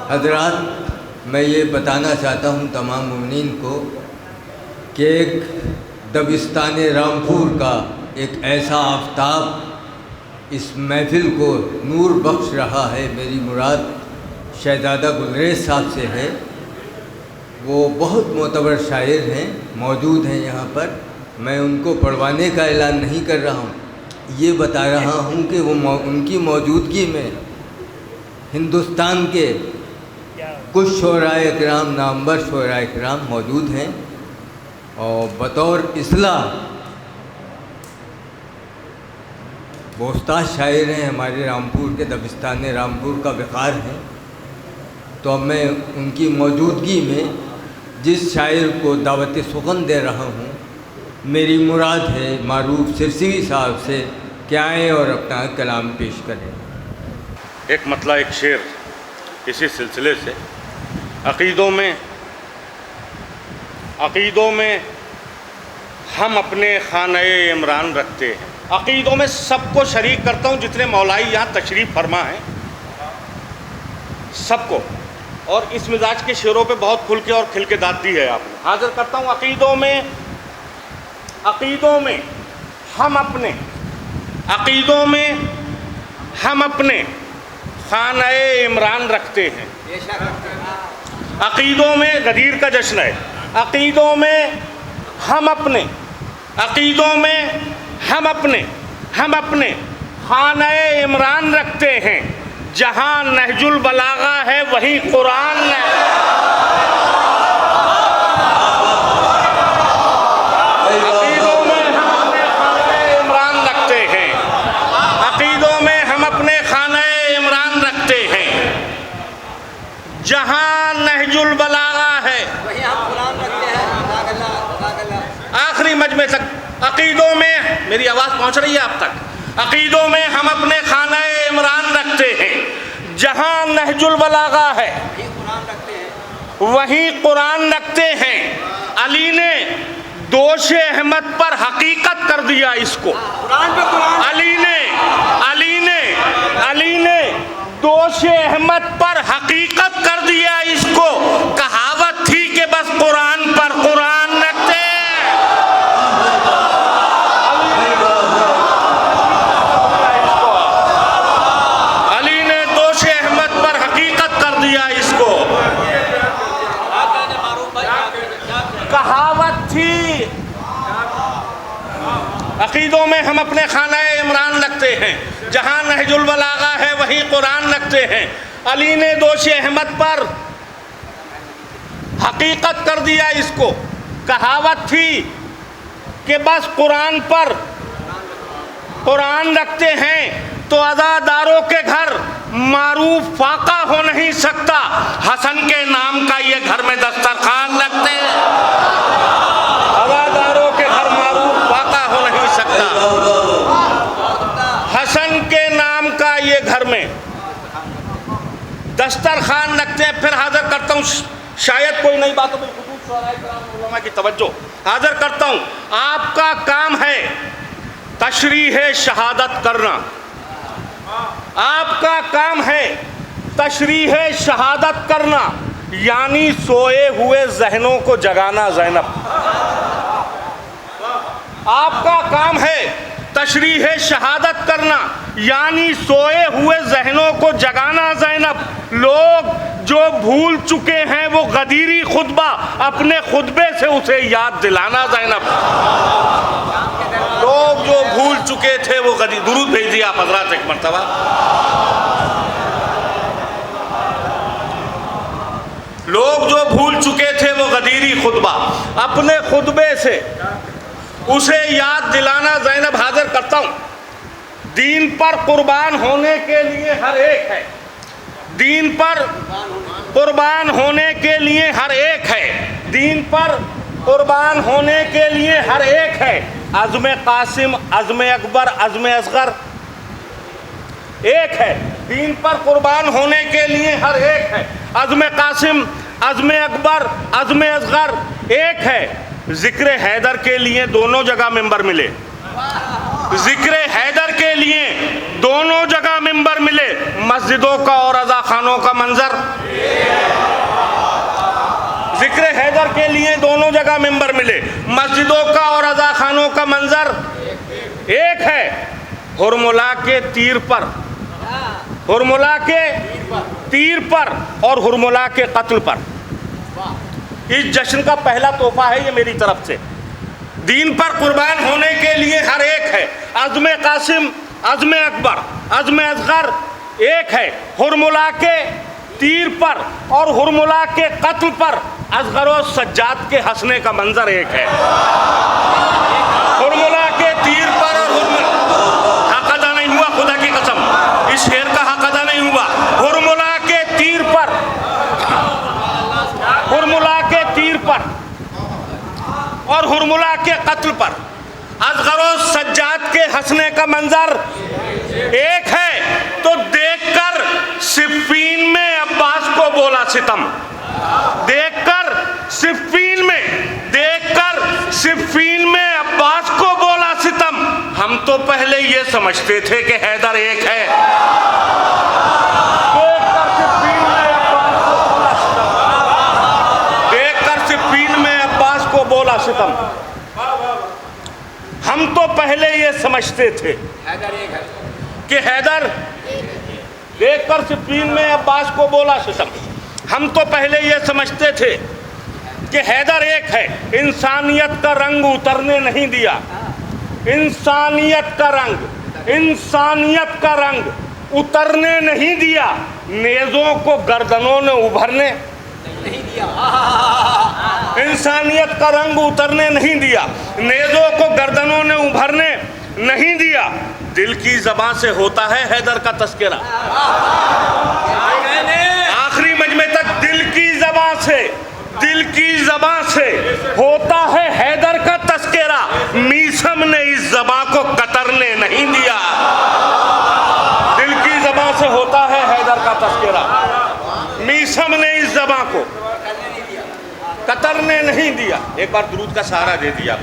हज़रात, मैं ये बताना चाहता हूँ तमाम मुमिनीन को कि एक दबिस्तान रामपुर का एक ऐसा आफताब इस महफिल को नूर बख्श रहा है। मेरी मुराद शहज़ादा गुलरेज़ साहब से है। वो बहुत मोतबर शायर हैं, मौजूद हैं यहाँ पर। मैं उनको पढ़वाने का ऐलान नहीं कर रहा हूँ, ये बता रहा हूँ कि वो उनकी मौजूदगी में हिंदुस्तान के कुछ शोराए किराम, नामवर शोराए किराम मौजूद हैं और बतौर इस्लाह वो उस्ताद शायर हैं, हमारे रामपुर के दबिस्तान रामपुर का वक़ार है। तो अब मैं उनकी मौजूदगी में जिस शायर को दावत सुगन दे रहा हूँ, मेरी मुराद है मारूफ सिरसिवी साहब से कि आएँ और अपना कलाम पेश करें। एक मतला एक शेर इसी सिलसिले से। अक़ीदों में हम अपने खाने इमरान रखते हैं। अक़ीदों में सबको शरीक करता हूँ, जितने मौलाई यहाँ तशरीफ़ फरमा हैं सबको, और इस मिजाज के शेरों पे बहुत खुल के और खिल के दाद दी है आपने। हाज़िर करता हूँ अक़ीदों में हम अपने खाने इमरान रखते हैं। अक़ीदों में गदीर का जश्न है। अक़ीदों में हम अपने खाने इमरान रखते हैं। जहाँ नहजुल बलागा है वहीं कुरान अक़ीदों में हम अपने खाने इमरान रखते हैं। अक़ीदों में हम अपने खाने इमरान रखते हैं। जहाँ नहजुल बलागा है वहीं हम कुरान रखते हैं। आखिरी मजमे तक अक़ीदों में, मेरी आवाज़ पहुँच रही है आप तक? अक़ीदों में हम अपने खाने इमरान रखते हैं। जहाँ नहजुल बलागा है वहीं कुरान रखते हैं। अली ने दोष अहमद पर हकीकत कर दिया इसको। अली ने दोष अहमद पर हकीकत कर दिया इसको। कहावत थी कि बस कुरान पर कुरान रखते। अली ने दोष अहमद पर हकीकत कर दिया इसको। कहावत थी। अक़ीदों में हम अपने खाना इमरान रखते हैं। जहाँ नहजुल बलागा है वहीं कुरान रखते हैं। अली ने दोष अहमद पर हकीकत कर दिया इसको। कहावत थी कि बस कुरान पर कुरान रखते हैं तो अज़ादारों के घर मारूफ फाका हो नहीं सकता। हसन के नाम का ये घर में दस्तरखान रखते हैं। अज़ादारों के घर मारूफ फाका हो नहीं सकता। हसन के नाम का ये घर में दस्तरखान रखते हैं। फिर हाज़िर करता हूँ, शायद कोई नई बातों पर की तवज्जो हाज़िर करता हूँ। आपका काम है तशरीह शहादत करना। आपका काम है तशरीह शहादत करना, यानी सोए हुए जहनों को जगाना। ज़ैनब, आपका काम है तशरीह शहादत करना, यानी सोए हुए जहनों को जगाना। ज़ैनब, लोग जो भूल चुके हैं वो गदीरी खुतबा अपने खुतबे से उसे याद दिलाना। ज़ैनब, लोग जो भूल चुके थे वो दुरूद भेज दिया आप हज़रात एक मरतबा। लोग जो भूल चुके थे वो गदीरी खुतबा अपने खुतबे से उसे याद दिलाना। ज़ैनब, हाज़िर करता हूँ। दीन पर कुर्बान होने के लिए हर एक है। दीन पर कुर्बान होने के लिए हर एक है। दीन पर कुर्बान होने के लिए हर एक है। अज़्म कासिम, अज़्म अकबर, अज़्म असगर एक है। दीन पर कुर्बान होने के लिए हर एक है। अज़्म कासिम, अज़्म अकबर, अज़्म असगर एक है। ज़िक्र हैदर के लिए दोनों जगह मिंबर मिले। ज़िक्र हैदर के लिए दोनों जगह मिंबर मिले। मस्जिदों का और अज़ा खानों का मंजर जिक्र हैदर के लिए दोनों जगह मेंबर मिले। मस्जिदों का और अज़ाखानों का मंजर एक है, हुरमुला के तीर पर, हुरमुला के तीर पर और हुरमुला के कत्ल पर। इस जश्न का पहला तोहफा है ये मेरी तरफ से। दीन पर कुर्बान होने के लिए हर एक है। अज़्म कासिम, अज़्म अकबर, अज़्म असगर एक है। हुरमुला के तीर पर और हुरमुला के कत्ल पर असगर और सज्जाद के हंसने का मंजर एक है। हुरमुला के तीर पर और हक अदा नहीं हुआ, खुदा की कसम इस शेर का हक अदा नहीं हुआ। हुरमुला के तीर पर, हुरमुला के तीर पर और हुरमुला के कत्ल पर असगर और सज्जाद के हंसने का मंजर एक है। तो देखकर सिफ़ीन में अब्बास को बोला सितम, देखकर सिफ़ीन में, देखकर सिफ़ीन में अब्बास को बोला सितम। हम तो पहले ये समझते थे कि हैदर एक है। देखकर सिफ़ीन में अब्बास को बोला सितम, देखकर सिफ़ीन में अब्बास को बोला सितम। हम तो पहले ये समझते थे कि हैदर, देखकर सिफ़ीन में अब्बास को बोला सितम। हम तो पहले ये समझते थे कि हैदर एक है। इंसानियत का रंग उतरने नहीं दिया, इंसानियत का रंग, इंसानियत का रंग उतरने नहीं दिया। नेज़ों को गर्दनों ने उभरने नहीं दिया, इंसानियत का रंग उतरने नहीं दिया। नेज़ों को गर्दनों ने उभरने नहीं दिया। दिल की ज़बान से होता है हैदर का तस्करा, आखिरी मजमे तक दिल की ज़बान से, दिल की ज़बान से होता है हैदर का तस्करा। मीसम ने इस ज़बान को कतरने नहीं दिया। दिल की ज़बान से होता है हैदर का तस्करा। मीसम ने इस ज़बान को कतरने नहीं दिया। एक बार दुरूद का सहारा दे दिया।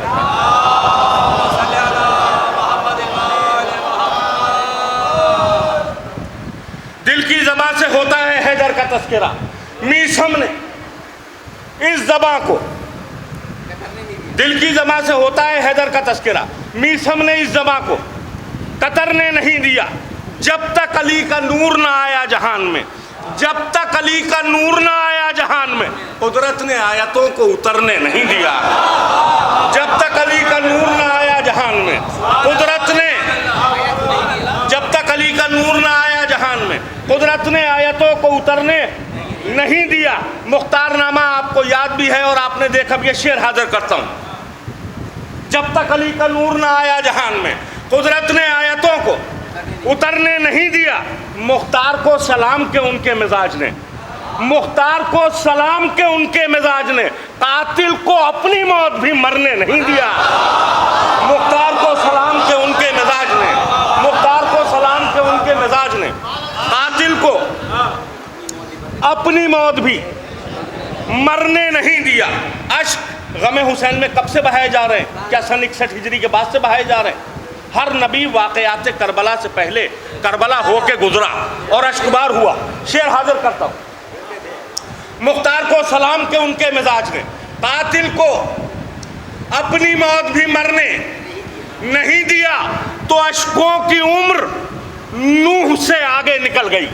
दिल की ज़बान से होता है हैदर का तस्करा। मीसम ने इस ज़बान को, दिल की ज़बान से होता है हैदर का तस्करा। मीसम ने इस ज़बान को कतरने नहीं दिया। जब तक अली का नूर ना आया जहान में, जब तक अली का नूर ना आया जहान में, कुदरत ने आयतों को उतरने नहीं दिया। जब तक अली का नूर ना आया जहान में, कुदरत ने, जब तक अली का नूर ना आया जहान में, कुदरत ने आयतों को उतरने नहीं दिया। मुख्तारनामा आपको याद भी है और आपने देखा भी, ये शेर हाजिर करता हूँ। जब तक अली का नूर ना आया जहान में, कुदरत ने आयतों को उतरने नहीं दिया। मुख्तार को सलाम के उनके मिजाज ने, मुख्तार को सलाम के उनके मिजाज ने कातिल को अपनी मौत भी मरने नहीं दिया। मुख्तार को सलाम के उनके मिजाज ने, मुख्तार को सलाम के उनके मिजाज ने कातिल को अपनी मौत भी मरने नहीं दिया। अश्क गमे हुसैन में कब से बहाए जा रहे हैं? क्या सन 61 हिजरी के बाद से बहाए जा रहे हैं? हर नबी वाक़यात करबला से पहले करबला होके गुजरा और अश्कबार हुआ। शेर हाजिर करता हूँ। मुख्तार को सलाम के उनके मिजाज ने कातिल को अपनी मौत भी मरने नहीं दिया। तो अश्कों की उम्र नूह से आगे निकल गई।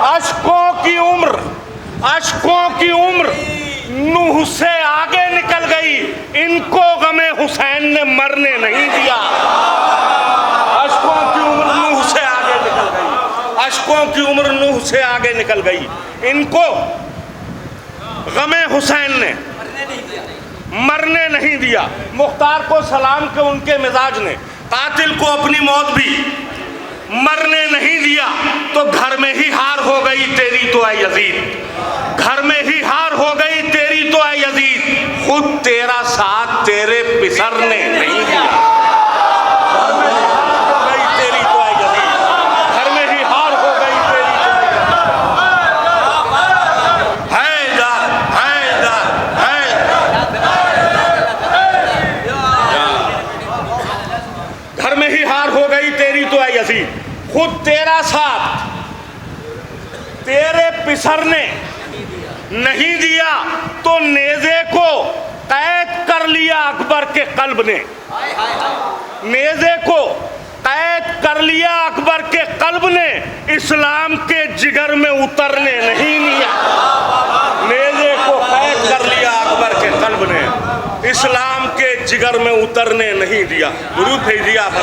अश्कों की उम्र, अश्कों की उम्र नूह से आगे निकल गई। इनको गमे हुसैन ने मरने नहीं दिया। अश्कों की उम्र नूह से आगे निकल गई, अश्कों की उम्र नूह से आगे निकल गई। इनको गमे हुसैन ने मरने नहीं दिया। मुख्तार को सलाम के उनके मिजाज ने कातिल को अपनी मौत भी मरने नहीं दिया। तो घर में ही हार हो गई तेरी तो ऐ यजीद, घर में ही हार हो गई तेरी तो ऐ यजीद। खुद तेरा साथ तेरे पिसरने नहीं दिया। घर में ही हार हो गई तेरी तो ऐ यजीद, घर में ही हार हो गई तेरी तो ऐ यजीद। हैदर हैदर हैदर, घर में ही हार हो गई तेरी तो ऐ यजीद। खुद तेरा साथ तेरे पिसरने नहीं दिया तो नेज़े को कैद कर लिया अकबर के कल्ब ने। नेज़े को कैद कर लिया अकबर के कल्ब ने, इस्लाम के जिगर में उतरने नहीं दिया। नेज़े को कैद कर लिया अकबर के कल्ब ने, इस्लाम के जिगर में उतरने नहीं दिया। दुरूद भेजिए आप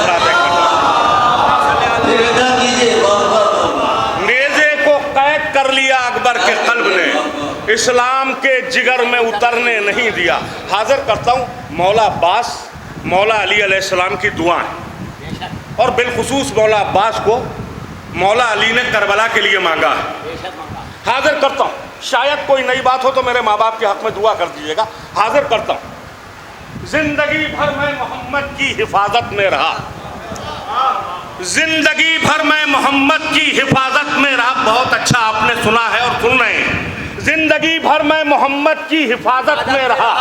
नेज़े को कैद कर लिया अकबर के कल्ब ने, इस्लाम के जिगर में उतरने नहीं दिया। हाजिर करता हूँ मौला अब्बास, मौला अली अलैहिस्सलाम की दुआएं, और बिलखुसूस मौला अब्बास को मौला अली ने करबला के लिए मांगा है। हाजिर करता हूँ, शायद कोई नई बात हो तो मेरे माँ बाप के हक में दुआ कर दीजिएगा। हाजिर करता हूँ, जिंदगी भर मैं मोहम्मद की हिफाजत में रहा, जिंदगी भर मैं मोहम्मद की हिफाजत में रहा। बहुत अच्छा आपने सुना है और सुन रहे हैं। जिंदगी भर मैं मोहम्मद की हिफाजत में रहा,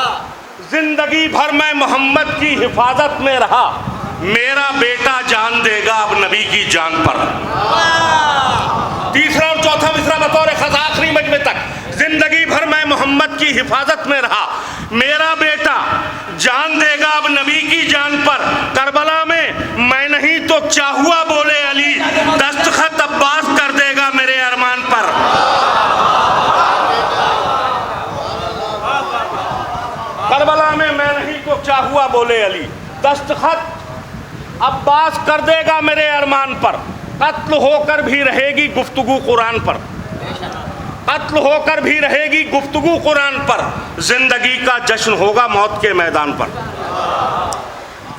जिंदगी भर मैं मोहम्मद की हिफाजत में रहा। मेरा बेटा जान देगा अब नबी की जान पर। तीसरा और चौथा मिसरा बतौर ख़ास आखिरी मजमे तक, जिंदगी भर मैं मोहम्मद की हिफाजत में रहा, मेरा बेटा जान देगा अब नबी की जान पर। करबला में मैं नहीं तो चाहुआ बोले अली, दस्तखत अब्बास कर देगा मेरे अरमान पर। करबला में मैं नहीं तो चाहुआ बोले अली, दस्तखत अब्बास कर देगा मेरे अरमान पर। कत्ल होकर भी रहेगी गुफ्तगू कुरान पर, कत्ल होकर भी रहेगी गुफ्तगू कुरान पर। जिंदगी का जश्न होगा मौत के मैदान पर,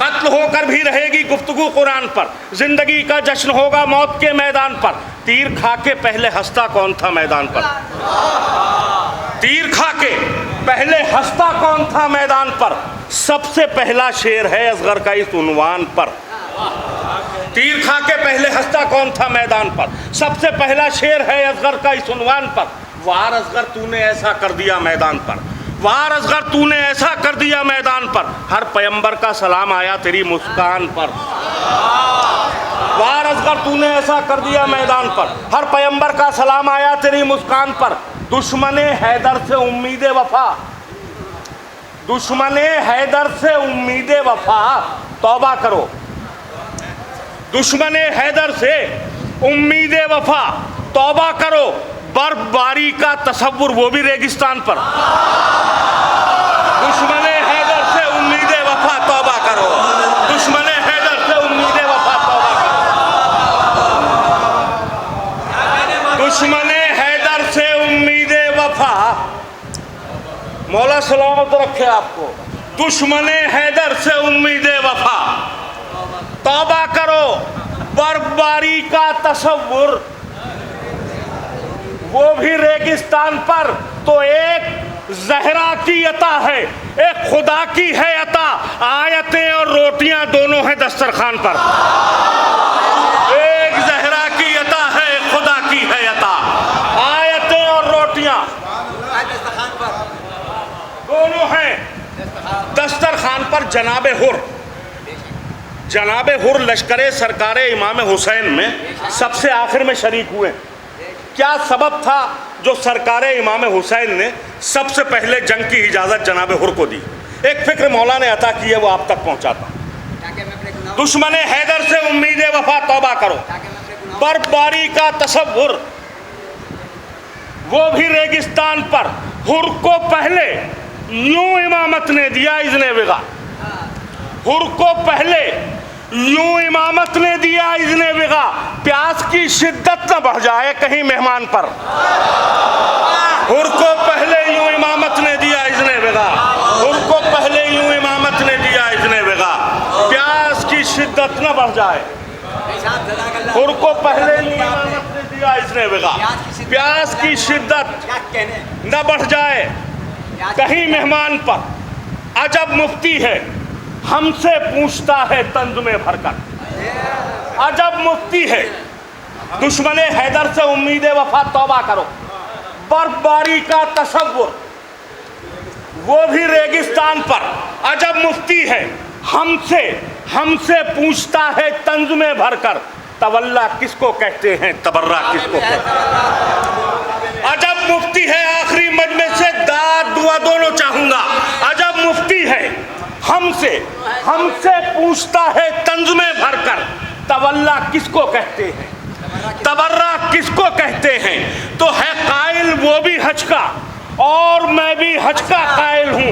कत्ल होकर भी रहेगी गुफ्तगू कुरान पर। जिंदगी का जश्न होगा मौत के मैदान पर। तीर खा के पहले हंसता कौन था मैदान पर? तीर खा के पहले हंसता कौन था मैदान पर? सबसे पहला शेर है असगर का इस उन्वान पर। तीर खा के पहले हंसता कौन था मैदान पर? सबसे पहला शेर है असगर का इस उन्वान पर। वार असगर तूने ऐसा कर दिया मैदान पर, वार असगर तूने ऐसा कर दिया मैदान पर। हर पैगंबर का सलाम आया तेरी मुस्कान पर। वार असगर तूने ऐसा कर दिया मैदान पर, हर पैगंबर का सलाम आया तेरी मुस्कान पर। दुश्मने हैदर से उम्मीदे वफा, दुश्मने हैदर से उम्मीदे वफा, तौबा करो। दुश्मने हैदर से उम्मीदे वफा, तौबा करो। बर्फबारी का तसव्वुर वो भी रेगिस्तान पर। दुश्मने हैदर से उम्मीदे वफा, तौबा करो। दुश्मने हैदर से उम्मीदे वफा, तौबा करो। दुश्मने हैदर से उम्मीदे वफा, मौला सलामत रखे आपको। दुश्मने हैदर से उम्मीदे वफा, तौबा करो। बर्फबारी का तसव्वुर वो भी रेगिस्तान पर। तो एक जहरा की अता है, एक खुदा की है अता। आयतें और रोटियां दोनों हैं दस्तरखान पर। एक जहरा की अता है, एक खुदा की है अता। आयतें और रोटियां दोनों हैं दस्तरखान पर। जनाबे हुर, जनाबे हुर लश्करे सरकारे इमाम हुसैन में सबसे आखिर में शरीक हुए। क्या सबब था जो सरकारे इमाम हुसैन ने सबसे पहले जंग की इजाज़त जनाबे हुर को दी? एक फिक्र मौला ने अता की है, वो आप तक पहुंचाता। दुश्मने हैदर से उम्मीदे वफा, तौबा करो। बर्फबारी का तसव्वुर वो भी रेगिस्तान पर। हुर को पहले यूं इमामत ने दिया इज़्ने विगा, हुर को पहले यूं इमामत ने दिया इज़्ने विगा। प्यास की शिद्दत न बढ़ जाए कहीं मेहमान पर। हुर को पहले यूं इमामत ने दिया इज़्ने विगा, हुर को पहले यूं इमामत ने दिया इज़्ने विगा। प्यास की शिद्दत न बढ़ जाए, हुर को पहले यूं इमामत ने दिया इज़्ने विगा। प्यास की शिद्दत न बढ़ जाए कहीं मेहमान पर। अजब मुफ्ती है हमसे पूछता है तंज में भरकर। अजब मुफ्ती है। दुश्मने हैदर से उम्मीदे वफा, तौबा करो। बर्फबारी का तसव्वुर वो भी रेगिस्तान पर। अजब मुफ्ती है हमसे पूछता है तंज में भरकर। तवल्ला किसको कहते हैं, तबर्रा किसको कहते हैं? अजब मुफ्ती है आखिरी मजमे हमसे पूछता है तंज में भरकर, तवल्ला किसको कहते हैं, तबर्रा किसको कहते हैं। तो है कायल वो भी हज का और मैं भी हज का कायल हूँ,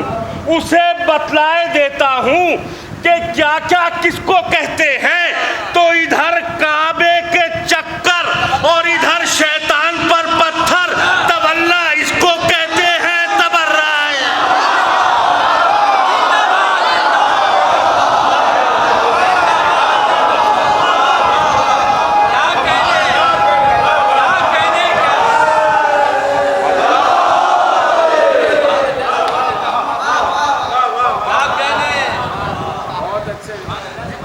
उसे बतलाए देता हूँ कि क्या क्या किसको कहते हैं। तो इधर काबे के चक्कर और इधर शैतान पर पत्थर, तवल्ला इसको कहते हैं तबर्रा।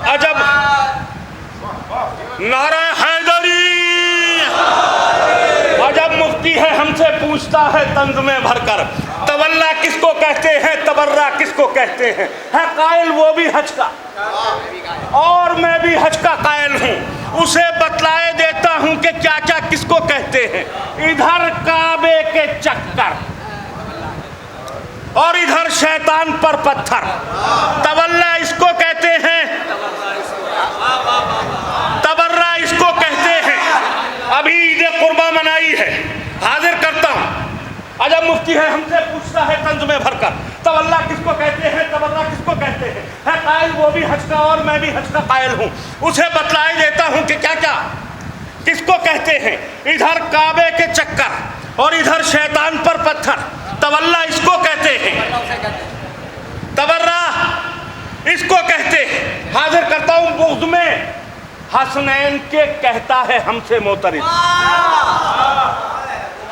अजब नारा हैदरी, अजब मुफ्ती है हमसे पूछता है तंज में भरकर, तवल्ला किसको कहते हैं, तबर्रा किसको कहते हैं। है कायल वो भी हज का और मैं भी हज का कायल हूँ, उसे बतलाए देता हूँ कि क्या क्या किसको कहते हैं। इधर काबे के चक्कर और इधर शैतान पर पत्थर, तवल्ला इसको कहते हैं, तबर्रा इसको कहते हैं। अभी ईद कुर्बा मनाई है, हाजिर करता हूं। अजब मुफ्ती है हमसे पूछता है तंज में भरकर, तवल्ला किसको कहते हैं, तबर्रा किसको कहते हैं। है कायल वो भी हज का और मैं भी हज का कायल हूं, उसे बतलाए देता हूं कि क्या क्या किसको कहते हैं। इधर काबे के चक्कर और इधर शैतान पर पत्थर, तवल्ला इसको कहते हैं, तबर्रा इसको कहते हैं। हाजिर करता हूं बुग़्ज़ में हसनैन के कहता है हमसे मोतरिद,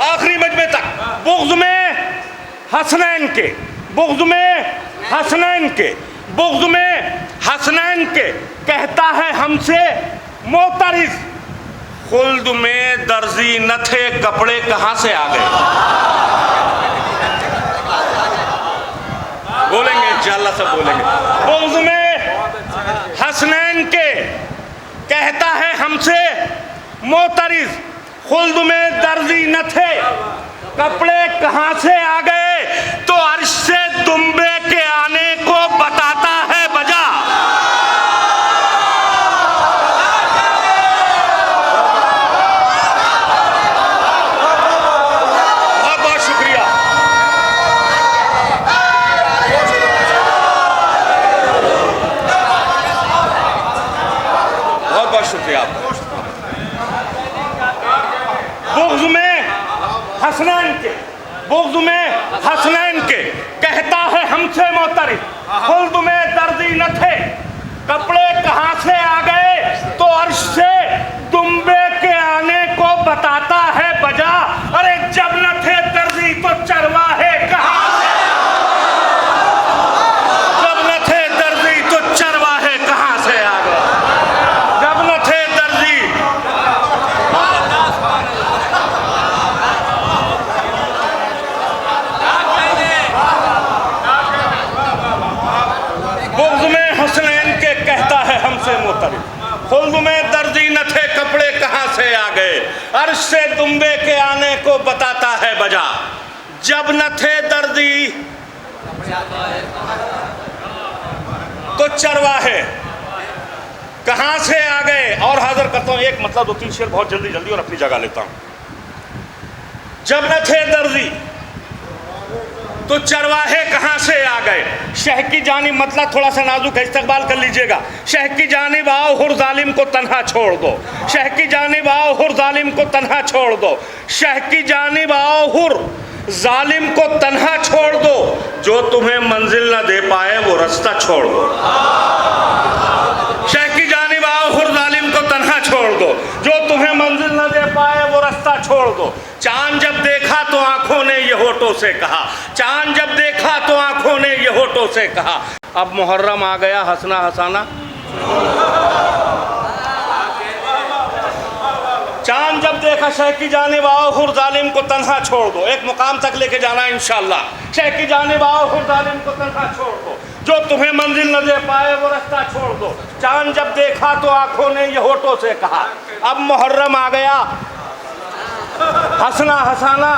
आखिरी मजमे तक बुग़्ज़ में हसनैन के, बुग़्ज़ में हसनैन के, बुग़्ज़ में हसनैन के कहता है हमसे मोतरिद। खुल्द में दर्जी न थे, कपड़े कहां से आ गए। बोलेंगे इंशाअल्लाह, सब बोलेंगे। बुग़्ज़ में हसनैन के कहता है हमसे मोतरिज़, खुल्द में दर्जी न थे, कपड़े कहां से आ गए। तो अर्श से दुम्बे के आने को बताता है बजा। बहुत बहुत शुक्रिया। बहुत बहुत शुक्रिया आपका। बुग़्ज़ में हसनैन के, बुग़्ज़ में हसनैन के कहता है हमसे मोतरिज़, खुल्द में दर्जी न थे, कपड़े कहाँ से आ गए। तो अर्श से दुम्बे के आने को बताता है बजा। अरे जब न थे दर्जी तो चरवाहे कहाँ से, जब न थे दर्जी तो चरवाहे कहाँ से आ गए, जब न थे दर्जी। बुग़्ज़ में हसनैन के कहता है हमसे मोतरिज़, खुल्द में दर्जी न थे, कपड़े कहाँ से आ गए। अर्श से दुम्बे के आने को बताता है बजा। जब न थे दर्जी तो चरवाहे कहाँ से आ गए। और हाजिर करता हूँ एक मतलब 2-3 शेर बहुत जल्दी जल्दी और अपनी जगह लेता हूँ। जब न थे दर्जी तो चरवाहे कहाँ से आ गए। शह की जानिब मतलब थोड़ा सा नाजुक है, इस्तकबाल कर लीजिएगा। शह की जानिब आओ हुर जालिम को तन्हा छोड़ दो, शह की जानिब आओ हुर जालिम को तन्हा छोड़ दो, शह की जानिब आओ हुर जालिम को तन्हा छोड़ दो, जो तुम्हें मंजिल न दे पाए वो रास्ता छोड़ दो। शह की जानिब आओ हुर जालिम को तन्हा छोड़ दो, जो तुम्हें मंजिल न दे पाए वो रास्ता छोड़ दो। चांद जब देखा तो आंखों ने ये होठों से कहा, चांद जब देखा तो आंखों ने ये होठों से कहा। अब मुहर्रम आ गया, हंसना हंसाना। चांद जब देखा शह की जानिब आओ हुर जालिम को तन्हा छोड़ दो। एक मुकाम तक लेके जाना है इंशाअल्लाह। शह की जानिब आओ हुर जालिम को तन्हा छोड़ दो, जो तुम्हें मंजिल न दे पाए वो रास्ता छोड़ दो। चांद जब देखा तो आंखों ने ये होठों से कहा। अब मुहर्रम आ गया, हंसना हंसाना,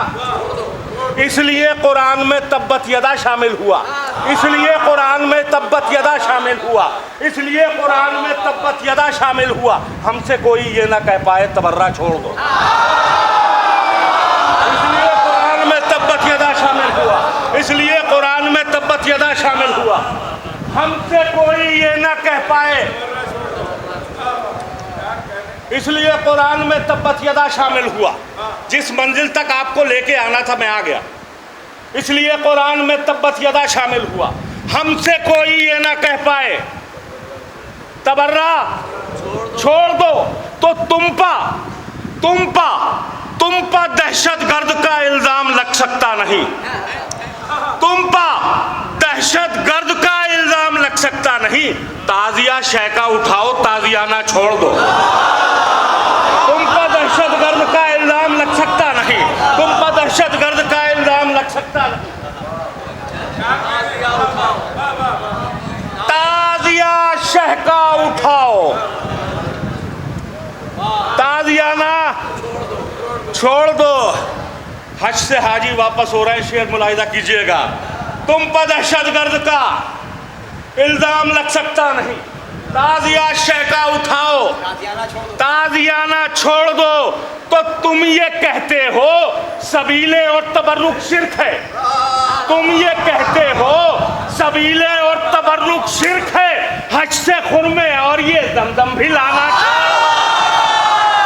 इसलिए कुरान में तब्बत यदा शामिल हुआ, इसलिए कुरान में तब्बत यदा शामिल हुआ, इसलिए कुरान में तब्बत यदा शामिल हुआ। हमसे कोई ये ना कह पाए तबर्रा छोड़ दो, इसलिए कुरान में तब्बत यदा शामिल हुआ, इसलिए कुरान में तब्बत यदा शामिल हुआ। हमसे कोई ये ना कह पाए, इसलिए कुरान में तब्बत यदा शामिल हुआ। जिस मंजिल तक आपको लेके आना था मैं आ गया, इसलिए कुरान में तब्बत यदा शामिल हुआ। हमसे कोई ये ना कह पाए तबर्रा छोड़ दो, तो तुम पर दहशतगर्द का इल्जाम लग सकता नहीं, तुम पर दहशतगर्द का इल्जाम लग सकता नहीं। ताजिया शहका उठाओ, ताजियाना छोड़ दो। तुम पर दहशतगर्द का इल्जाम लग सकता नहीं, तुम पर दहशतगर्द का इल्जाम लग सकता नहीं। ताजिया शहका उठाओ, ताजियाना छोड़ दो। हज से हाजी वापस हो रहे हैं, शेर मुलाहिजा कीजिएगा। तुम पर दहशतगर्द का इल्जाम लग सकता नहीं, ताजिया शहका उठाओ, ताजियाना छोड़ दो। तो तुम ये कहते हो सबीले और तबर्रुक शिर्क है, तुम ये कहते हो सबीले और तबर्रुक शिर्क है। हज से खुरमे और ये जमजम भी लाना चाहिए।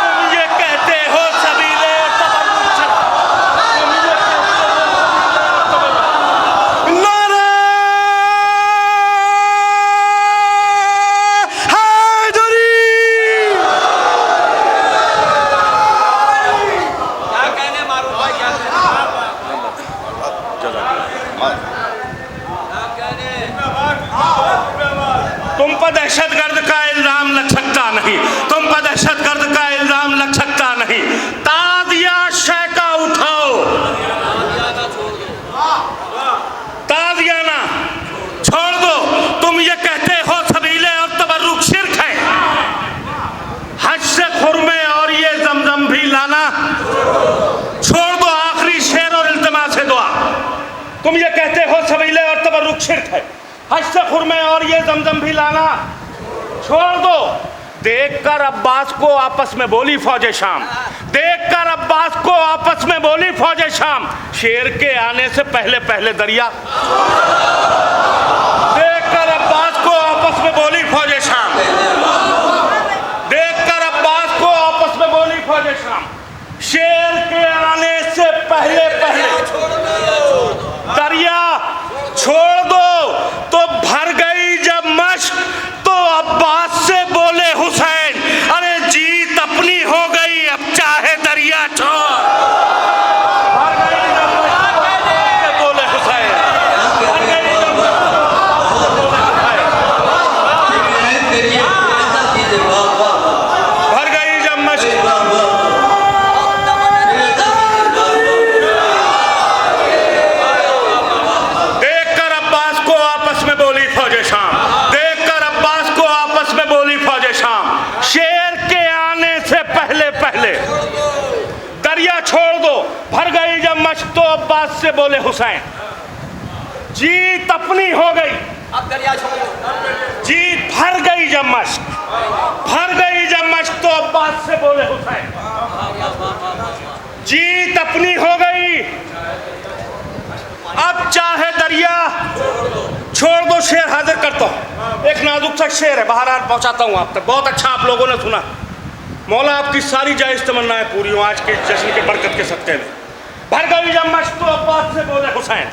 तुम ये कहते हो सबीले और तबर्रुक शिर्क, तुम ये तुम पर दहशतगर्द का इल्जाम लग सकता नहीं, तुम पर दहशतगर्द का इल्जाम लग सकता नहीं। ताजिया शहका उठाओ, ताजियाना छोड़ दो। तुम ये कहते हो सबीले और तबर्रुक शिर्क है। हज से खुरमे और ये जमजम भी लाना छोड़ दो। आखिरी शेर और इल्तिमास से दुआ। तुम ये कहते हो सबीले और तबर्रुक शिर्क है, हज से खुरमे और ये जमजम भी लाना छोड़ दो। देखकर अब्बास को आपस में बोली फौजे शाम, देखकर अब्बास को आपस में बोली फौजे शाम। शेर के आने से पहले पहले दरिया, देखकर अब्बास को आपस में बोली फौजे शाम, देखकर अब्बास को आपस में बोली फौजे शाम। शेर के आने से पहले पहले दरिया छोड़ दो। तो भर गई जब मश्क तो अब्बास से बोले हुसैन, अरे जीत अपनी हो गई अब चाहे दरिया छोड़। भर गई जब मश्क से बोले हुसैन, भर गई जब भर गई जब मश्क। देखकर अब्बास को आपस में बोली फौजे शाम, देखकर अब्बास को आपस में बोली फौजे शाम। शेर के आने से पहले पहले दरिया छोड़ दो। भर गई जब मश्क तो अब्बास से बोले हुसैन, जीत अपनी हो गई अब दरिया छोड़ो। जीत भर गई जब मश्क, भर गई जब मश्क तो अब्बास से बोले हुसैन, जीत अपनी हो गई अब चाहे दरिया छोड़ दो। शेर हाजिर करता हूँ, एक नाजुक सा शेर है, बहरहाल पहुंचाता हूँ आप तक। बहुत अच्छा आप लोगों ने सुना। मौला आपकी सारी जायज़ तमन्नाएं पूरी हो आज के जश्न के बरकत के सदक़े में। भर गई जब मश्क तो अब्बास से बोले हुसैन,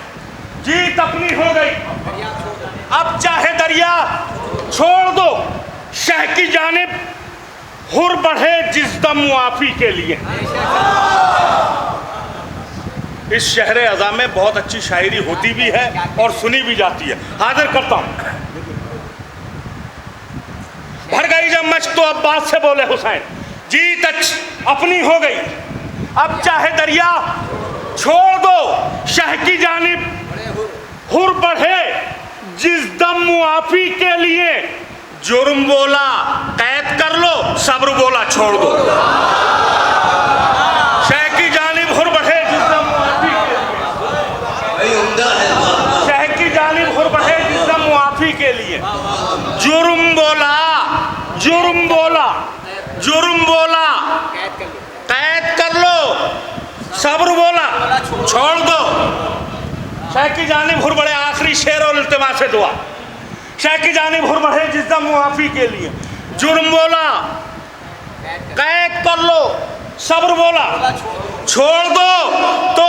जीत अपनी हो गई अब चाहे दरिया छोड़ दो। शह की जानिब हुर बढ़े जिस दम मुआफी के लिए। इस शहर अज़ा में बहुत अच्छी शायरी होती भी है और सुनी भी जाती है। हाजिर करता हूँ। भर गई जब मश्क तो अब्बास से बोले हुसैन, जीत अपनी हो गई अब चाहे दरिया छोड़ दो। शह की जानिब हुर बढ़े जिस दम मुआफी के लिए। जुर्म बोला कैद कर लो, सब्र बोला छोड़ दो। शह की जानिब हुर बढ़े जिस दम मुआफी के लिए, शह की जानिब हुर बढ़े सब्र बोला, छोड़ दो। शेख की जानिब हुर बढ़े, आखिरी शेर और इल्तिमास दुआ। शेख की जानिब हुर बढ़े जिस्म मुआफी के लिए। जुर्म बोला, कैद कर लो, सब्र बोला, छोड़ दो तो